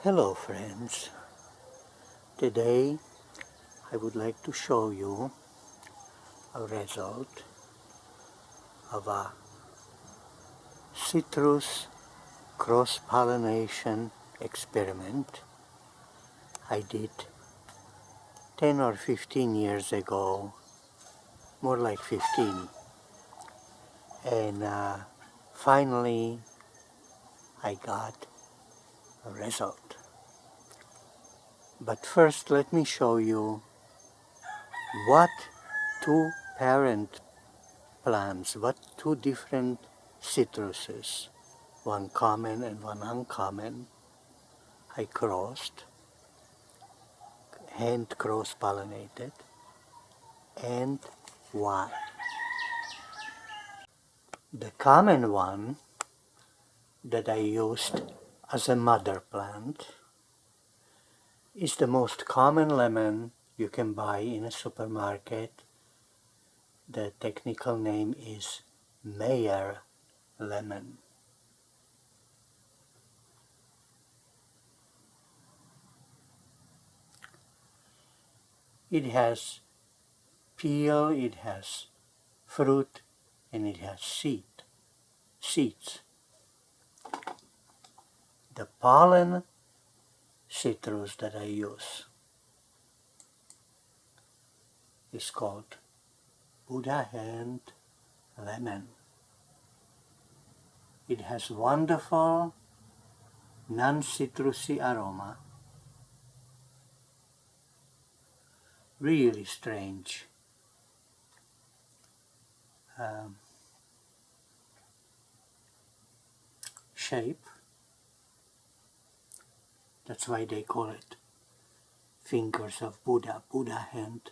Hello friends, today I would like to show you a result of a citrus cross-pollination experiment I did 10 or 15 years ago, more like 15, and finally I got a result. But first let me show you what two parent plants, what two different citruses, one common and one uncommon, I crossed, hand cross-pollinated, and why. The common one that I used as a mother plant is the most common lemon you can buy in a supermarket. The technical name is Meyer lemon. It has peel, it has fruit, and it has seeds. The pollen citrus that I use is called Buddha hand lemon. It has wonderful non-citrusy aroma, really strange shape. That's why they call it fingers of Buddha, Buddha hand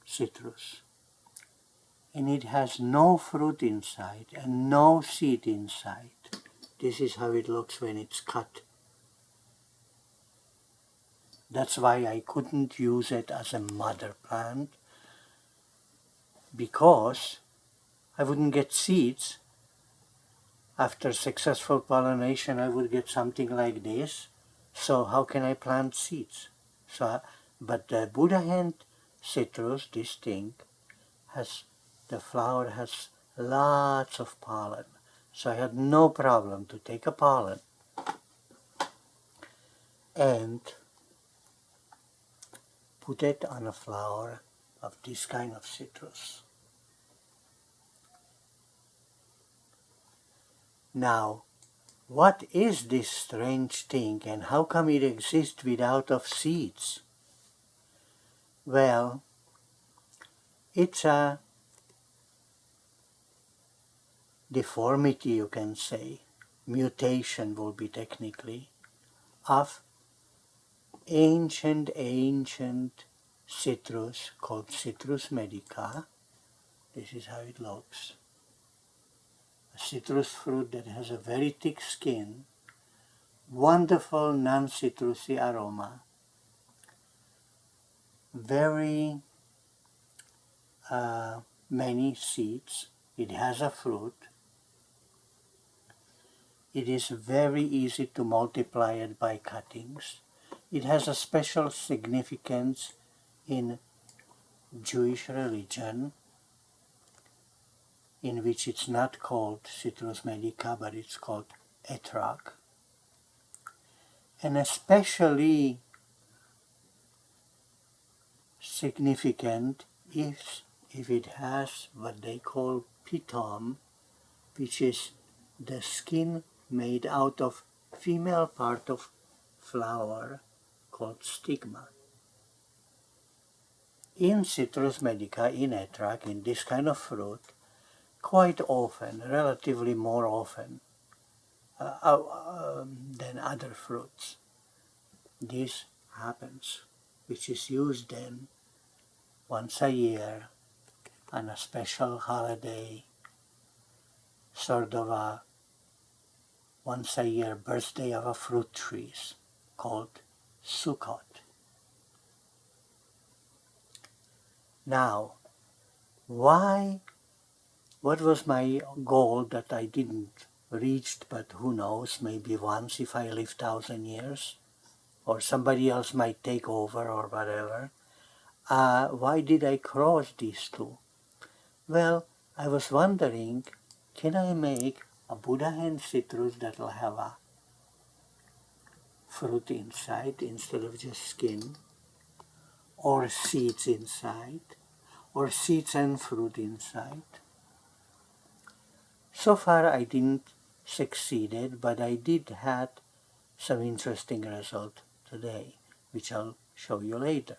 citrus. And it has no fruit inside and no seed inside. This is how it looks when it's cut. That's why I couldn't use it as a mother plant, because I wouldn't get seeds. After successful pollination I would get something like this. So how can I plant seeds? But the Buddha hand citrus, this thing, the flower has lots of pollen. So I had no problem to take a pollen and put it on a flower of this kind of citrus. Now, what is this strange thing and how come it exists without of seeds? Well, it's a deformity, you can say, mutation will be technically, of ancient citrus called Citrus medica. This is how it looks. A citrus fruit that has a very thick skin, wonderful non-citrusy aroma, very many seeds. It has a fruit. It is very easy to multiply it by cuttings. It has a special significance in Jewish religion, in which it's not called Citrus medica, but it's called etrog. And especially significant if it has what they call pitom, which is the skin made out of female part of flower called stigma. In Citrus medica, in etrog, in this kind of fruit, quite often, relatively more often than other fruits, this happens, which is used then once a year on a special holiday, sort of a once a year birthday of a fruit trees called Sukkot. Now, what was my goal that I didn't reached, but who knows, maybe once if I live 1,000 years, or somebody else might take over or whatever. Why did I cross these two? Well, I was wondering, can I make a Buddha hand citrus that will have a fruit inside instead of just skin, or seeds inside, or seeds and fruit inside? So far I didn't succeeded, but I did had some interesting result today, which I'll show you later.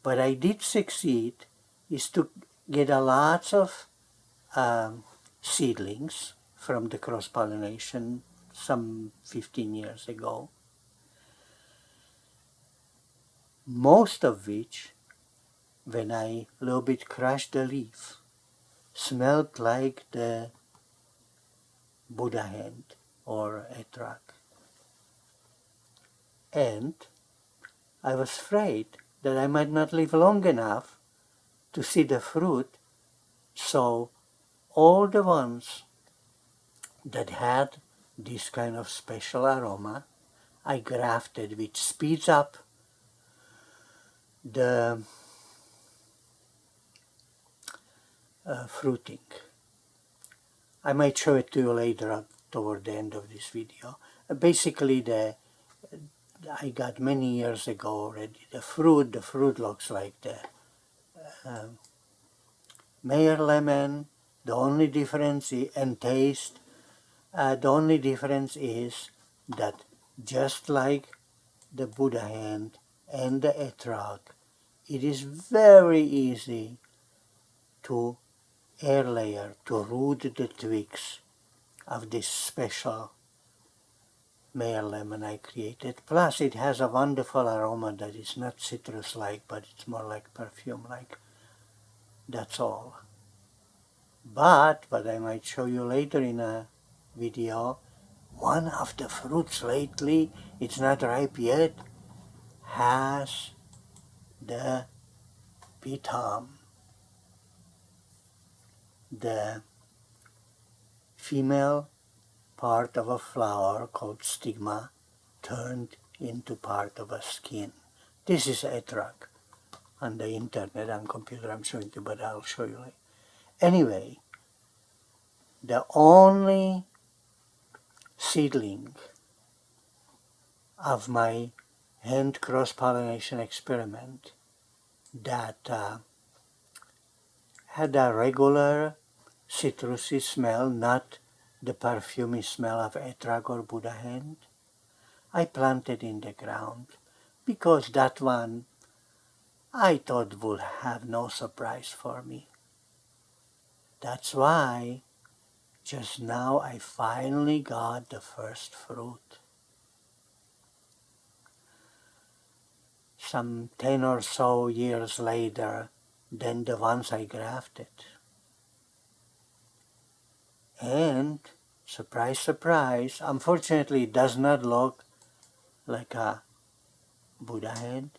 What I did succeed is to get a lots of seedlings from the cross-pollination some 15 years ago, most of which, when I a little bit crushed the leaf, smelled like the Buddha hand or etrog. And I was afraid that I might not live long enough to see the fruit, so all the ones that had this kind of special aroma, I grafted, which speeds up the fruiting. I might show it to you later toward the end of this video. Basically, I got many years ago already the fruit. The fruit looks like the Meyer lemon. The only difference and taste. The only difference is that just like the Buddha hand and the etrog, it is very easy to air layer, to root the twigs of this special Meyer lemon I created. Plus it has a wonderful aroma that is not citrus-like, but it's more like perfume-like. That's all. But what I might show you later in a video, one of the fruits lately, it's not ripe yet, has the pitam, the female part of a flower called stigma turned into part of a skin. This is etrog. On the internet, on computer, I'm showing you, but I'll show you later. Anyway, the only seedling of my hand cross-pollination experiment that had a regular citrusy smell, not the perfumey smell of etrog or Buddha hand, I planted in the ground because that one I thought would have no surprise for me. That's why just now I finally got the first fruit. Some 10 or so years later than the ones I grafted. And, surprise, surprise, unfortunately it does not look like a Buddha hand,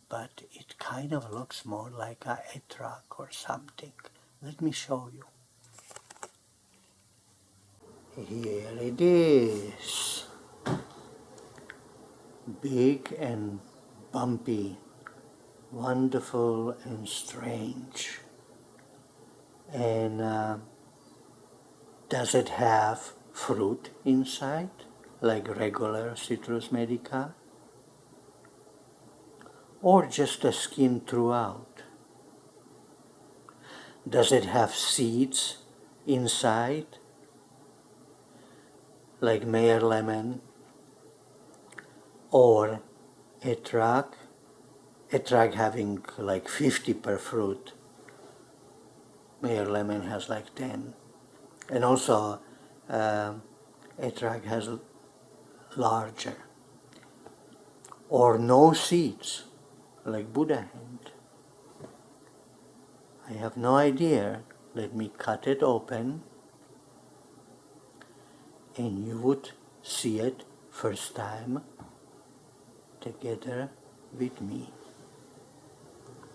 but it kind of looks more like a etrog or something. Let me show you. Here it is. Big and bumpy, wonderful and strange. And does it have fruit inside, like regular Citrus medica? Or just a skin throughout? Does it have seeds inside, like Meyer lemon or etrog? Etrog having like 50 per fruit. Meyer lemon has like 10. And also etrog has larger. Or no seeds, like Buddha hand. I have no idea. Let me cut it open and you would see it first time together with me.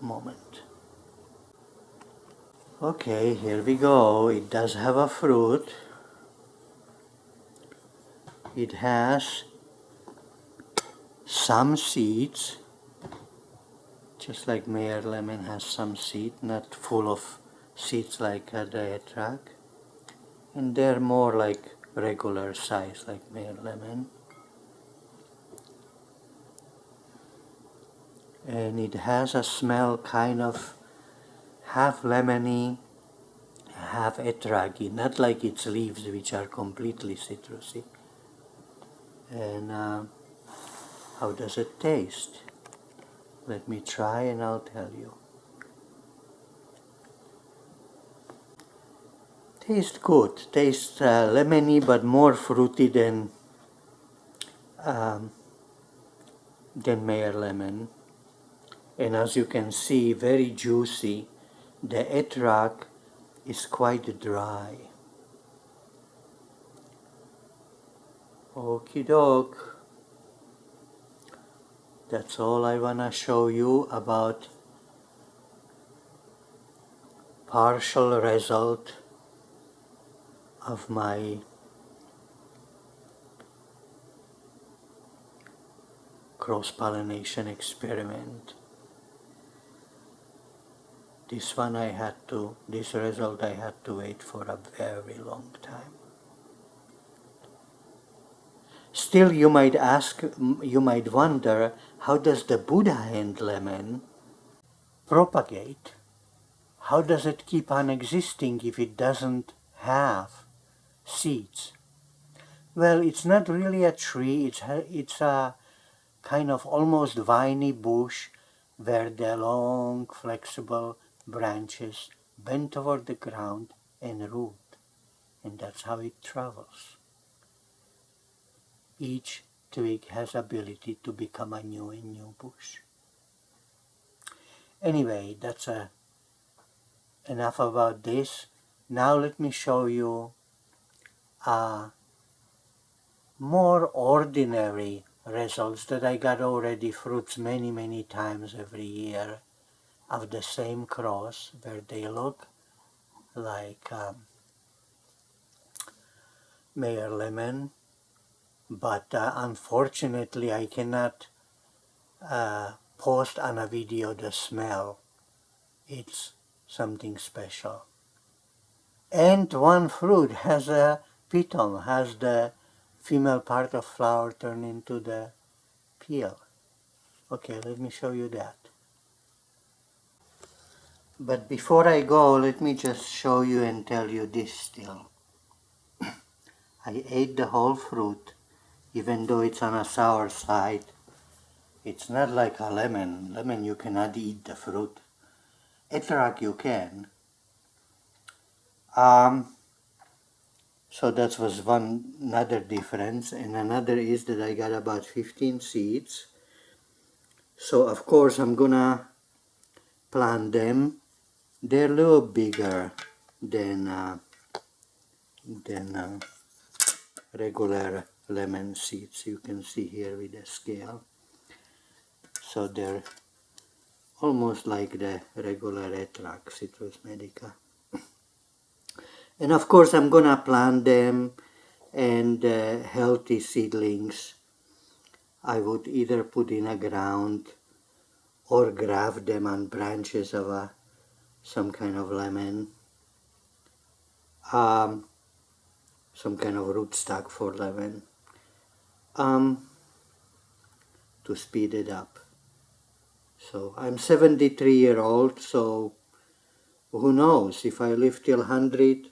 Moment. Okay, here we go. It does have a fruit. It has some seeds, just like Meyer lemon has some seed, not full of seeds like the Etrag. And they're more like regular size like Meyer lemon. And it has a smell kind of half lemony, half Etragi, not like its leaves which are completely citrusy. And how does it taste? Let me try and I'll tell you. Tastes good. Tastes lemony but more fruity um, than Meyer lemon. And as you can see, very juicy. The Etrag is quite dry. Okie doke. That's all I wanna show you about partial result of my cross-pollination experiment. This result I had to wait for a very long time. Still, you might ask, you might wonder, how does the Buddha hand lemon propagate? How does it keep on existing if it doesn't have seeds? Well, it's not really a tree, it's a kind of almost viney bush where the long, flexible branches bend toward the ground and root. And that's how it travels. Each twig has ability to become a new and new bush. Anyway, that's enough about this. Now let me show you more ordinary results that I got already fruits many times every year of the same cross, where they look like Meyer lemon, but unfortunately I cannot post on a video the smell. It's something special. And one fruit has a piton, has the female part of flower turned into the peel. Okay, let me show you that. But before I go, let me just show you and tell you this still. I ate the whole fruit, even though it's on a sour side. It's not like a lemon. Lemon you cannot eat the fruit. Etrag you can. So that was another difference. And another is that I got about 15 seeds. So of course I'm gonna plant them. They're a little bigger than regular lemon seeds. You can see here with the scale. So they're almost like the regular Etrag, Citrus medica. And of course I'm gonna plant them, and healthy seedlings I would either put in a ground or graft them on branches of some kind of lemon, some kind of rootstock for lemon, to speed it up. So I'm 73-year-old, so who knows, if I live till 100,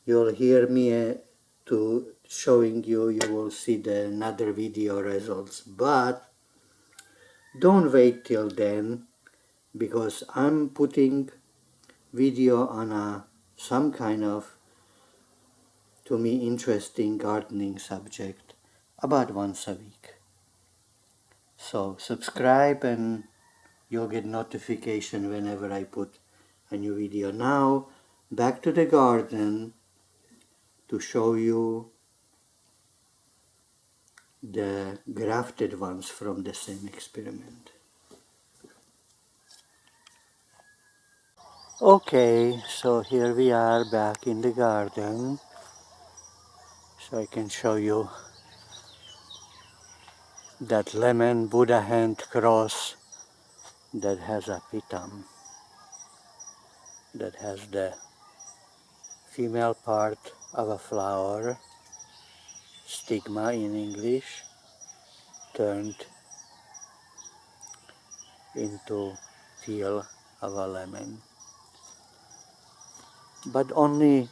you'll hear me to showing you, you will see another video results. But don't wait till then, because I'm putting video on some kind of, to me, interesting gardening subject about once a week. So subscribe and you'll get notification whenever I put a new video. Now back to the garden to show you the grafted ones from the same experiment. Okay, so here we are back in the garden. So I can show you that lemon Buddha hand cross that has a pitam, that has the female part of a flower, stigma in English, turned into peel of a lemon. But only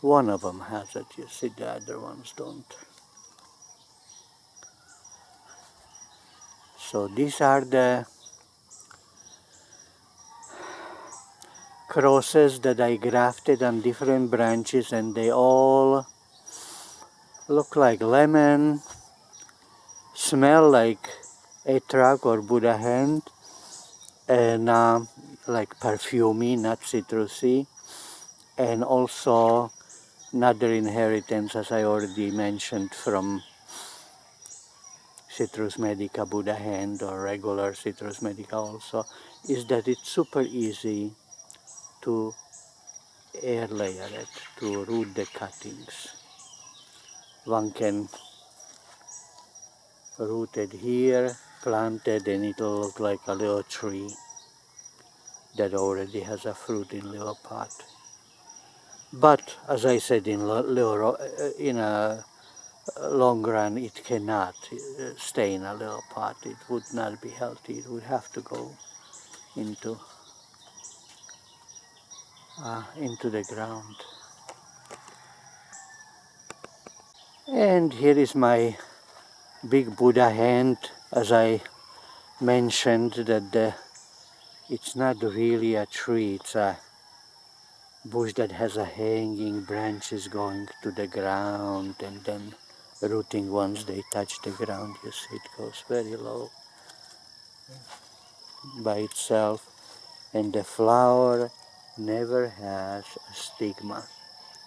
one of them has it, you see, the other ones don't. So these are the crosses that I grafted on different branches, and they all look like lemon, smell like etrag or Buddha hand, and like perfumey, not citrusy, and also another inheritance, as I already mentioned, from Citrus medica Buddha hand or regular Citrus medica also, is that it's super easy to air layer it, to root the cuttings. One can root it here, plant it, and it'll look like a little tree that already has a fruit in little pot. But as I said, in a long run, it cannot stay in a little pot. It would not be healthy. It would have to go into the ground. And here is my big Buddha hand. As I mentioned, that it's not really a tree. It's a bush that has a hanging branches going to the ground and then rooting once they touch the ground. You see, it goes very low by itself, and the flower never has a stigma.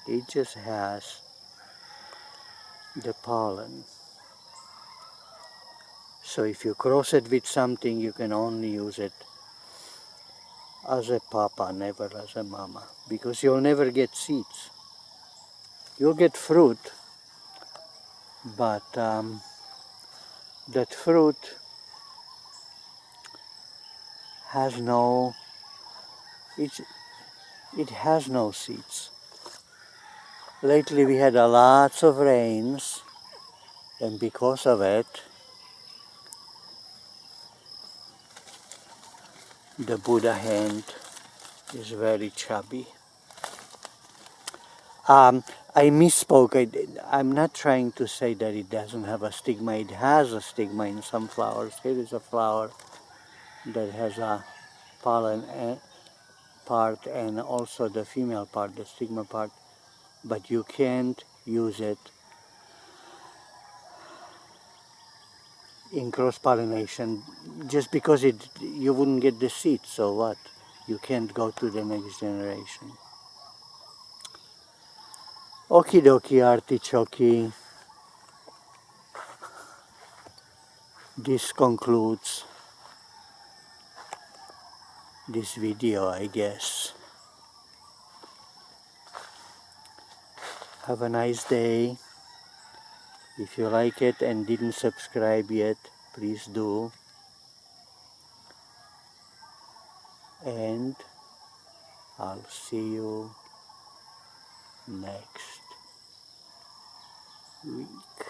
It just has the pollen. So if you cross it with something, you can only use it as a papa, never as a mama, because you'll never get seeds. You'll get fruit, but that fruit has no, it has no seeds. Lately we had a lots of rains, and because of it, the Buddha hand is very chubby. I misspoke. I'm not trying to say that it doesn't have a stigma. It has a stigma in some flowers. Here is a flower that has a pollen part and also the female part, the stigma part, but you can't use it in cross-pollination just because you wouldn't get the seeds. So what? You can't go to the next generation. Okie dokie, artichoke. This concludes this video, I guess. Have a nice day. If you like it and didn't subscribe yet, please do. And I'll see you next week.